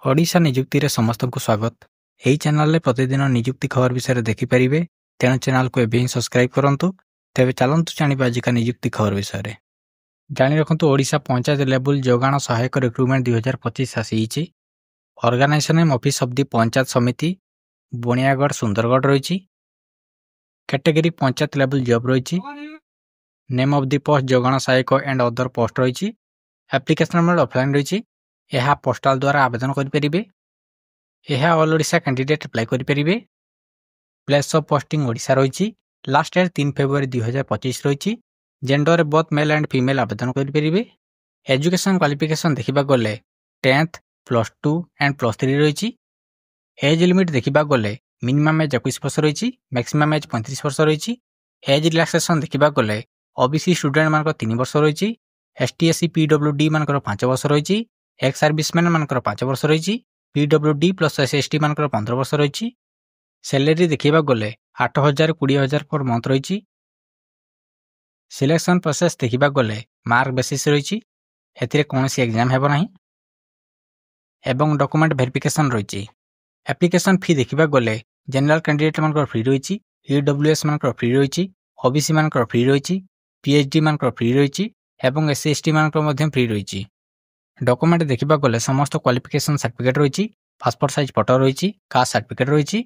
ओडिशा निजुक्ति रे समस्त को स्वागत। यही चैनल रे प्रतिदिन निजुक्ति खबर विषय देखिपारे। तेणु चैनल को एवं सब्सक्राइब करंतु। तेबे चलंतु जानिबा आजिका निजुक्ति खबर विषय। जानि रखंतु ओडिशा पंचायत लेवल जोगाण सहायक रिक्रुटमेंट 2025 आसी। Organisation name office of the panchayat Samiti Baniagarh Sundargarh रही। कैटेगरी पंचायत लेवल जॉब रही। नेम ऑफ द पोस्ट जोगाण सहायक एंड अदर पोस्ट रही। एप्लिकेशन नंबर ऑफलाइन रही। यह पोस्टाल द्वारा आवेदन करें। यह ऑल ओडिशा कैंडिडेट अप्लाई करें। प्लेस ऑफ पोस्टिंग ओडिशा रही। लास्ट डेट 3 फेब्रुआरी 2025 रही। Gender both male and female आवेदन करें। एजुकेशन क्वालिफिकेशन देखा गले 10th +2 एंड +3 रही। एज लिमिट देखा गले मिनिमम एज 21 वर्ष रही। मैक्सिमम एज 35 वर्ष रही। एज रिलैक्सेशन देखा गले ओबीसी स्टूडेंट मान 3 वर्ष रही। ST/SC PWD मान 5 वर्ष रही। एक्स सर्विसमैन मान 5 वर्ष रही। PWD प्लस SST मान 15 वर्ष रही। सैलरी देखा गले 8,000 20,000 पर मंथ रही। सिलेक्शन प्रोसेस देखा गले मार्क बेसिस रही। एथिरे कौन सी एग्जाम हेब नहीं एवं डॉक्यूमेंट वेरिफिकेशन रही। एप्लिकेशन फी देखा गले जनरल कैंडिडेट मान फ्री रही। EWS मान फ्री रही। OBC मान फ्री रही। PhD मान फ्री रही एवं SC/ST मान फ्री रही। डॉक्यूमेंट देखा गले समस्त क्वालिफिकेशन सर्टिफिकेट रही। पासपोर्ट साइज फोटो रही। कास्ट सर्टिफिकेट रही।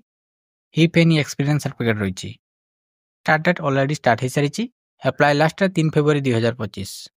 इफ एनी एक्सपीरियंस सर्टिफिकेट रही। स्टार्ट डेट ऑलरेडी स्टार्ट हो सारी। Apply last 3 February 2025।